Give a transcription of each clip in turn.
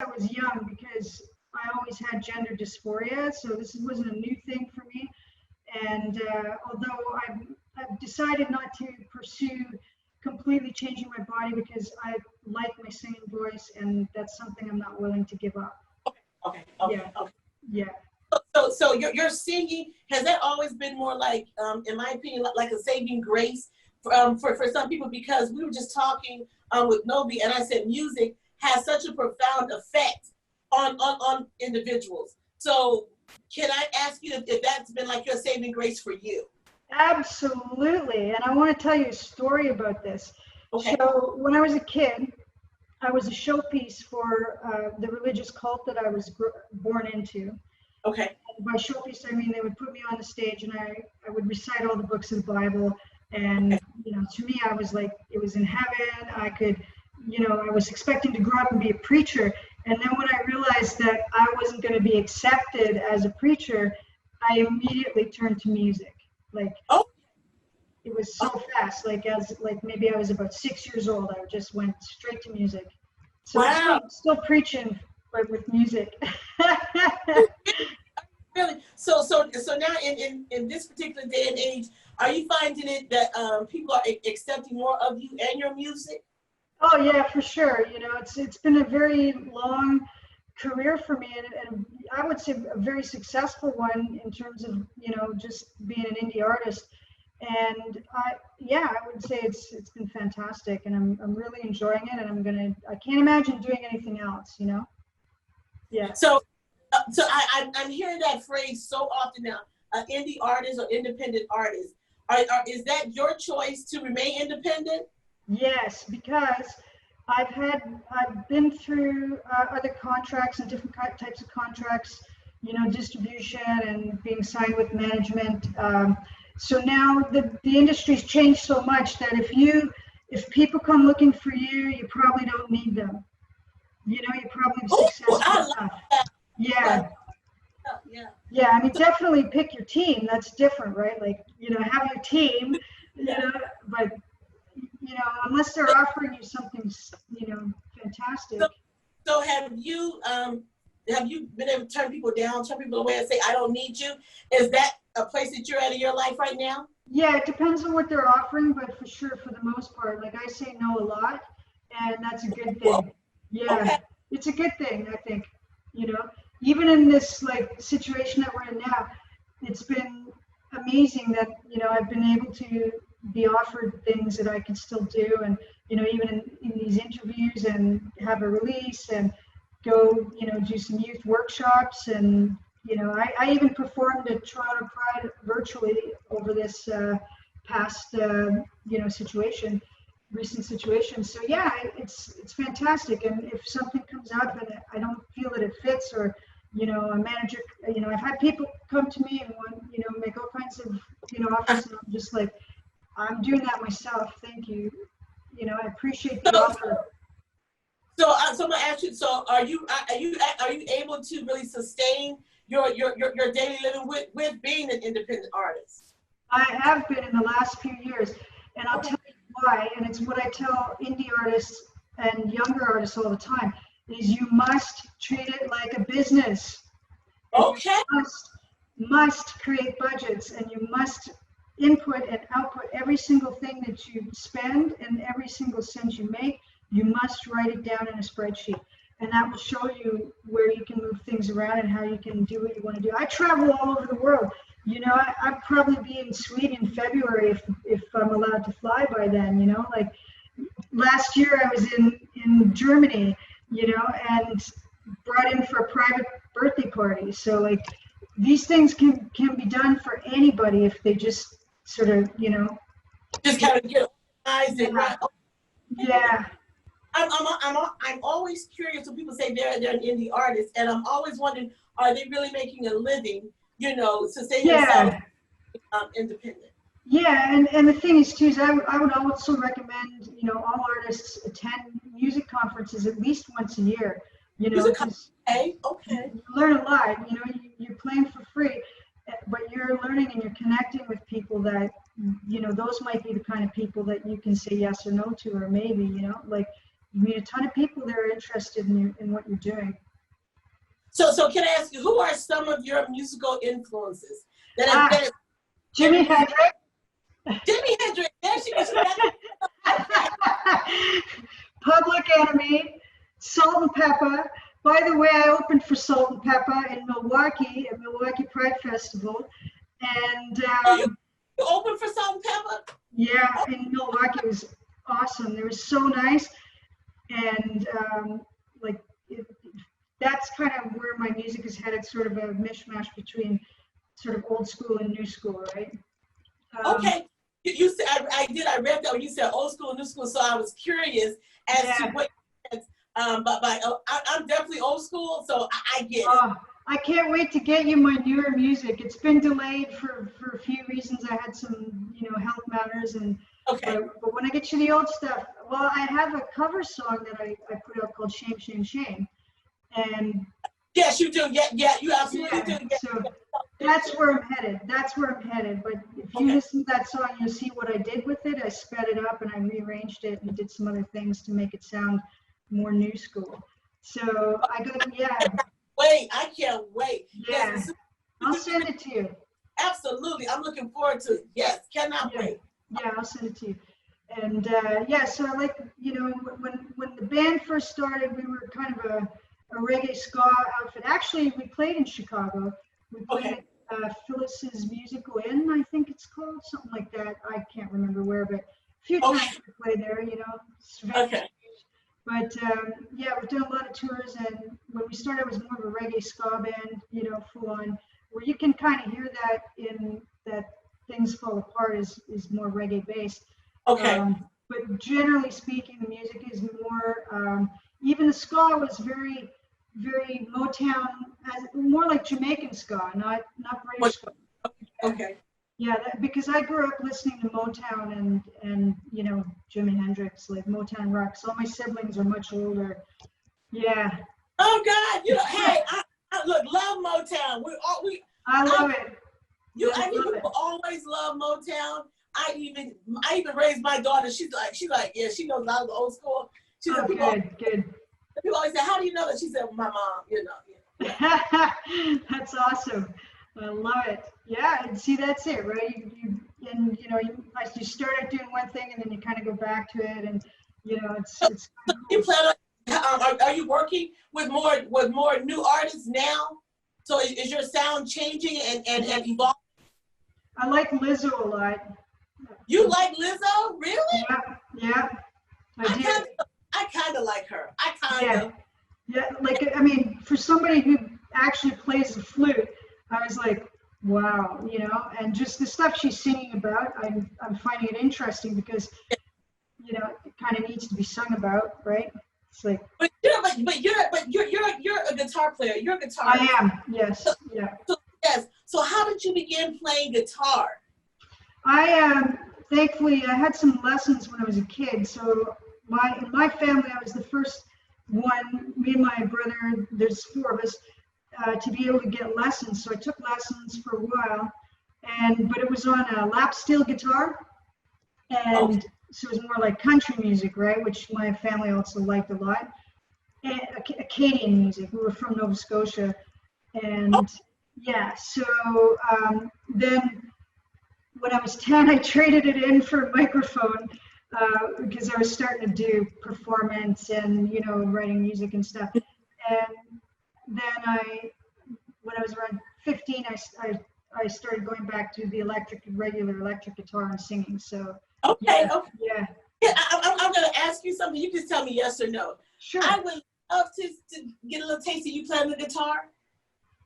I was young because I always had gender dysphoria, so this wasn't a new thing for me. And although I've decided not to pursue completely changing my body because I like my singing voice, and that's something I'm not willing to give up. Okay, okay, Yeah, okay. yeah. So your singing, has that always been more like, in my opinion, like a saving grace for some people? Because we were just talking with Nobi, and I said music has such a profound effect on individuals. So can I ask you if that's been like your saving grace for you? Absolutely. And I want to tell you a story about this. Okay. So when I was a kid, I was a showpiece for the religious cult that I was born into. Okay. And by showpiece, I mean they would put me on the stage and I would recite all the books of the Bible. And, you know, to me, I was like, it was in heaven. I could, you know, I was expecting to grow up and be a preacher. And then when I realized that I wasn't going to be accepted as a preacher, I immediately turned to music. Like, Oh, it was so fast. Like maybe I was about 6 years old. I just went straight to music. So I'm wow. still preaching, but with music. Really? So now in this particular day and age, are you finding it that people are accepting more of you and your music? Oh yeah, for sure. You know, it's been a very long career for me, and I would say a very successful one in terms of, you know, just being an indie artist. And yeah, I would say it's been fantastic, and I'm really enjoying it, and I can't imagine doing anything else. You know? Yeah. So I'm hearing that phrase so often now. Indie artist or independent artist. Is that your choice to remain independent? Yes, because I've been through other contracts and different types of contracts, you know, distribution and being signed with management. So now the industry's changed so much that if people come looking for you, you probably don't need them. You know, you're probably Oh, successful I like enough. that. Yeah. Yeah. Yeah, I mean, definitely pick your team. That's different, right? Like, you know, have your team, you Yeah. know, but you know, unless they're offering you something, you know, fantastic. So have you been able to turn people down, turn people away, and say I don't need you? Is that a place that you're at in your life right now? Yeah, it depends on what they're offering, but for sure, for the most part, like I say no a lot, and that's a good Well, thing. Yeah, okay. it's a good thing, I think. You know, even in this like situation that we're in now, it's been amazing that, you know, I've been able to be offered things that I can still do, and you know, even in these interviews and have a release and go, you know, do some youth workshops. And you know, I even performed at Toronto Pride virtually over this past you know, recent situation. So yeah, it's fantastic. And if something comes up and I don't feel that it fits, or you know, a manager, you know, I've had people come to me and want, you know, make all kinds of, you know, offers, and I'm just like, I'm doing that myself. Thank you. You know, I appreciate the So offer. so I'm gonna ask you. So are you able to really sustain your daily living with being an independent artist? I have been in the last few years, and I'll tell you why. And it's what I tell indie artists and younger artists all the time: is you must treat it like a business, and you Okay. must create budgets, and you must input and output every single thing that you spend and every single cent you make. You must write it down in a spreadsheet, and that will show you where you can move things around and how you can do what you want to do. I travel all over the world. You know, I'd probably be in Sweden in February if I'm allowed to fly by then. You know, like last year I was in Germany, you know, and brought in for a private birthday party. So like these things can be done for anybody if they just sort of, you know. Just kind of get organized and Yeah, right. yeah, I'm always curious when people say they're an indie artist, and I'm always wondering, are they really making a living, you know, sustain themselves yeah. independent? Yeah, and the thing is too is I would also recommend, you know, all artists attend music conferences at least once a year, you know, Music, because okay. you learn a lot. You know, you're playing for free, but you're learning and you're connecting with people that, you know, those might be the kind of people that you can say yes or no to, or maybe, you know, like meet a ton of people that are interested in you, in what you're doing. So can I ask you, who are some of your musical influences? That is Jimi Hendrix. Jimi Hendrix. There she goes. Public Enemy, Salt and Pepper. By the way, I opened for Salt and Pepper in Milwaukee at Milwaukee Pride Festival, and you opened for Salt and Pepper? Yeah, in Milwaukee. It was awesome. They were so nice, and that's kind of where my music is headed, sort of a mishmash between sort of old school and new school, right? Okay. You said I read that when you said old school and new school, so I was curious as to what you said. But I'm definitely old school, so I get it. I can't wait to get you my newer music. It's been delayed for a few reasons. I had some, health matters, and but when I get you the old stuff, well, I have a cover song that I put out called Shame, Shame, Shame. And yes, you do. Yeah, you absolutely do. Yeah. So that's where I'm headed. But if you listen to that song, you'll see what I did with it. I sped it up and I rearranged it and did some other things to make it sound more new school. So I can't wait. Yeah, yes. I'll send it to you. Absolutely, I'm looking forward to it. Yes, cannot wait. Yeah, I'll send it to you. And so like, when the band first started, we were kind of a reggae ska outfit. Actually, we played in Chicago. We played at Phyllis's Musical Inn, I think it's called, something like that. I can't remember where, but a few times we played there, But we've done a lot of tours, and when we started, it was more of a reggae ska band, full on, where you can kind of hear that in that Things Fall Apart is more reggae based. But generally speaking, the music is more, even the ska was very, very Motown, more like Jamaican ska, not British ska. Okay. Yeah, because I grew up listening to Motown and Jimi Hendrix, like Motown rock. So all my siblings are much older. Yeah. Oh God, hey, I look, love Motown. I love it. I think people always love Motown. I even raised my daughter. She's like, yeah, she knows a lot of the old school. She said, good. People always say, how do you know that? She said, my mom, Yeah. That's awesome. I love it. Yeah, and see, that's it, right? You start out doing one thing and then you kind of go back to it, and it's. You plan on? Are you working with more new artists now? So is your sound changing and evolving? I like Lizzo a lot. You like Lizzo, really? Yeah. I kind of like her. Yeah, like, I mean, for somebody who actually plays the flute, I was like, wow, and just the stuff she's singing about, I'm finding it interesting because, it kind of needs to be sung about, right? It's like. But you're a guitar player. You're a guitarist. I am. Yes. Yeah. So how did you begin playing guitar? Thankfully I had some lessons when I was a kid. So in my family, I was the first one. Me and my brother, there's four of us, to be able to get lessons. So I took lessons for a while, but it was on a lap steel guitar, and so it was more like country music, right? Which my family also liked a lot, and Acadian music. We were from Nova Scotia, and so then when I was 10, I traded it in for a microphone because I was starting to do performance and writing music and stuff. And then when I was around 15, I started going back to the regular electric guitar and singing. So yeah. I'm going to ask you something. You just tell me yes or no. Sure. I would love to get a little taste of you playing the guitar.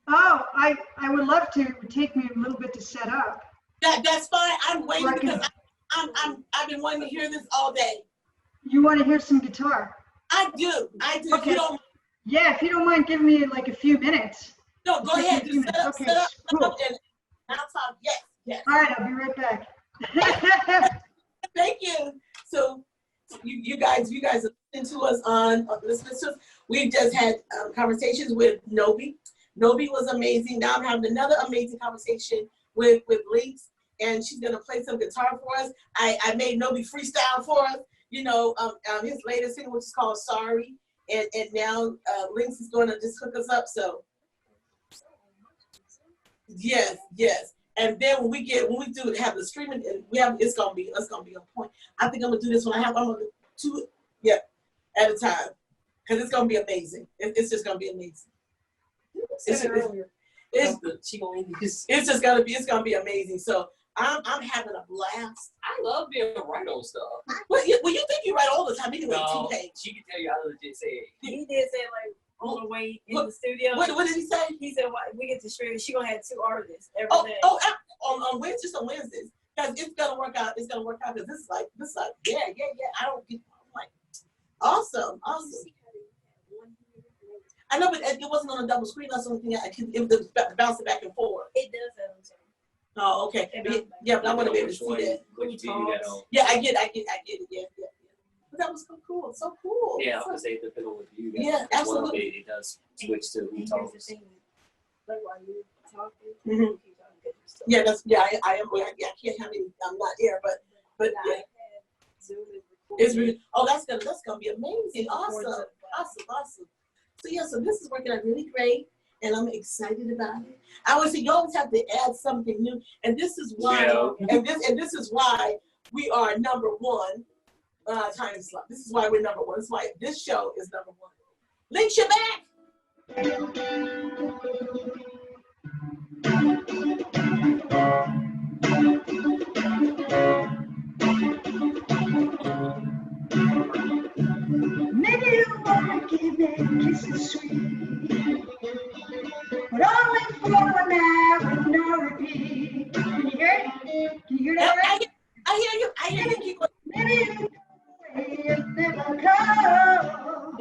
Oh, I would love to. It would take me a little bit to set up. That's fine. I'm waiting because I've been wanting to hear this all day. You want to hear some guitar? I do. Okay. If you don't mind giving me like a few minutes. No, go ahead. Just set up, cool. And I'll talk. Yes. All right, I'll be right back. Thank you. So you guys are listening to us on listening to us. We've just had conversations with Nobi. Nobi was amazing. Now I'm having another amazing conversation with Lynx, and she's gonna play some guitar for us. I made Nobi freestyle for us. his latest single, which is called Sorry. And now Lynx is going to just hook us up. So yes. And then when we do have the streaming, and it's gonna be on point. I think I'm gonna do this when I'm gonna do 2 at a time, because it's gonna be amazing. It's just gonna be amazing. It's just gonna be amazing. So I'm having a blast. I love being right on stuff. Well, you think you write all the time anyway. No, TK. she can tell you I legit say it. He did say like on the way in the studio. What did he say? He said we get to stream. She gonna have 2 artists every day. On Wednesdays, because it's gonna work out. It's gonna work out because this is like yeah. I'm like awesome. I know, but it wasn't on a double screen. That's the only thing it was bouncing back and forth. It does have them. Oh, okay. Yeah, but I want to be able to see that. Yeah, I get it. Yeah. But that was so cool. So cool. Yeah, I was say the fiddle with you. Yeah, absolutely. It does switch to who talks. Like while you're talking, Mm-hmm. Yeah, I am. I can't have any. I'm not there, but yeah. It's really. Oh, that's gonna be amazing. Awesome. So this is working out really great, and I'm excited about it. I always say you always have to add something new, and this is why. Yeah. And this is why we are number one. Time is This is why we're number one. This is why this show is number one. Lynx, you're back. Maybe you wanna give me kisses sweet, but only for an hour with no repeat. Can you hear it? Can you hear that? Right? I hear you. Keep going. Maybe you it never come.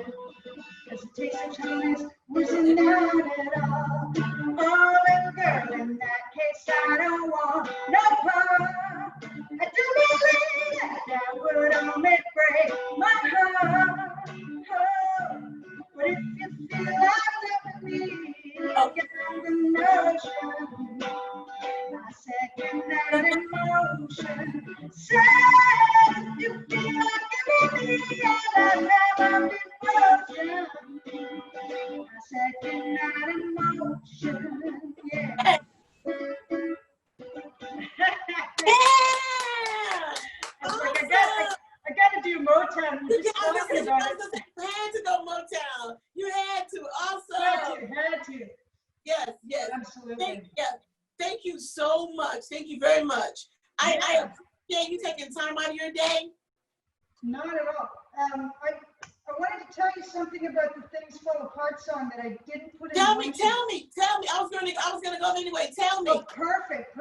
Cause the taste of Chinese wasn't not at all. Oh, little girl, in that case, I don't want no part. I do believe that would only break my heart. Oh, but if you feel like loving me, get on the notion. I said, get that emotion. Say, if you feel like giving me all I never did motion. I said, get that emotion. Yeah. I gotta do Motown. You had to go Motown. You had to. Awesome. Had to. Yes. Absolutely. Thank you so much. Thank you very much. I appreciate you taking time out of your day. Not at all. I wanted to tell you something about the Things Fall Apart song that I didn't put in. Tell me. I was gonna go anyway. Tell me. Oh, perfect.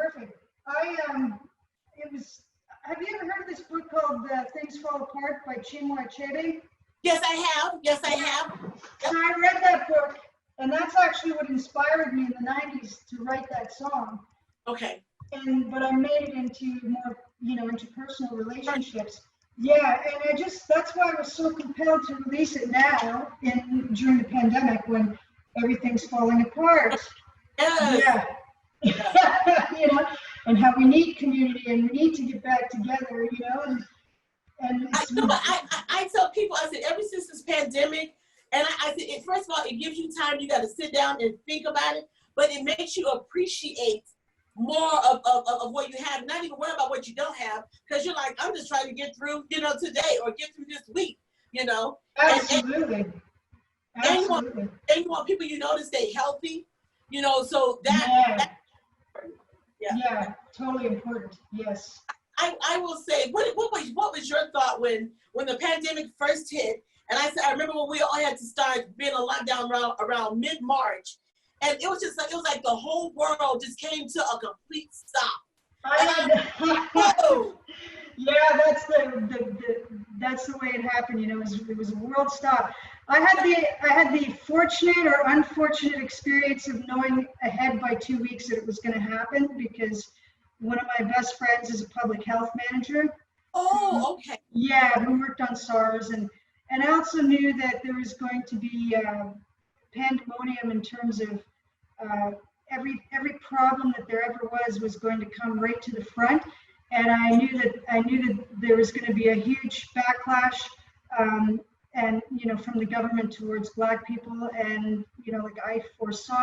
Have you ever heard of this book called Things Fall Apart by Chinua Achebe? Yes, I have. So I read that book, and that's actually what inspired me in the 90s to write that song. Okay. But I made it into more, interpersonal relationships. Yeah, and that's why I was so compelled to release it now during the pandemic when everything's falling apart. Yes. Yeah. And how we need community and we need to get back together, and I tell people, I said, ever since this pandemic, and I said, first of all, it gives you time, you got to sit down and think about it, but it makes you appreciate more of what you have, not even worry about what you don't have, because you're like, I'm just trying to get through, today or get through this week, Absolutely. And you want people to stay healthy, so that yeah, totally important. Yes. I will say, what was your thought when the pandemic first hit? And I remember when we all had to start being on lockdown around mid-March, and it was like the whole world just came to a complete stop. Yeah, that's the way it happened. It was a world stop. I had the fortunate or unfortunate experience of knowing ahead by 2 weeks that it was going to happen, because one of my best friends is a public health manager. Oh, okay. Yeah, who worked on SARS, and I also knew that there was going to be pandemonium in terms of every problem that there ever was going to come right to the front. and I knew that there was going to be a huge backlash, and from the government towards Black people, and like I foresaw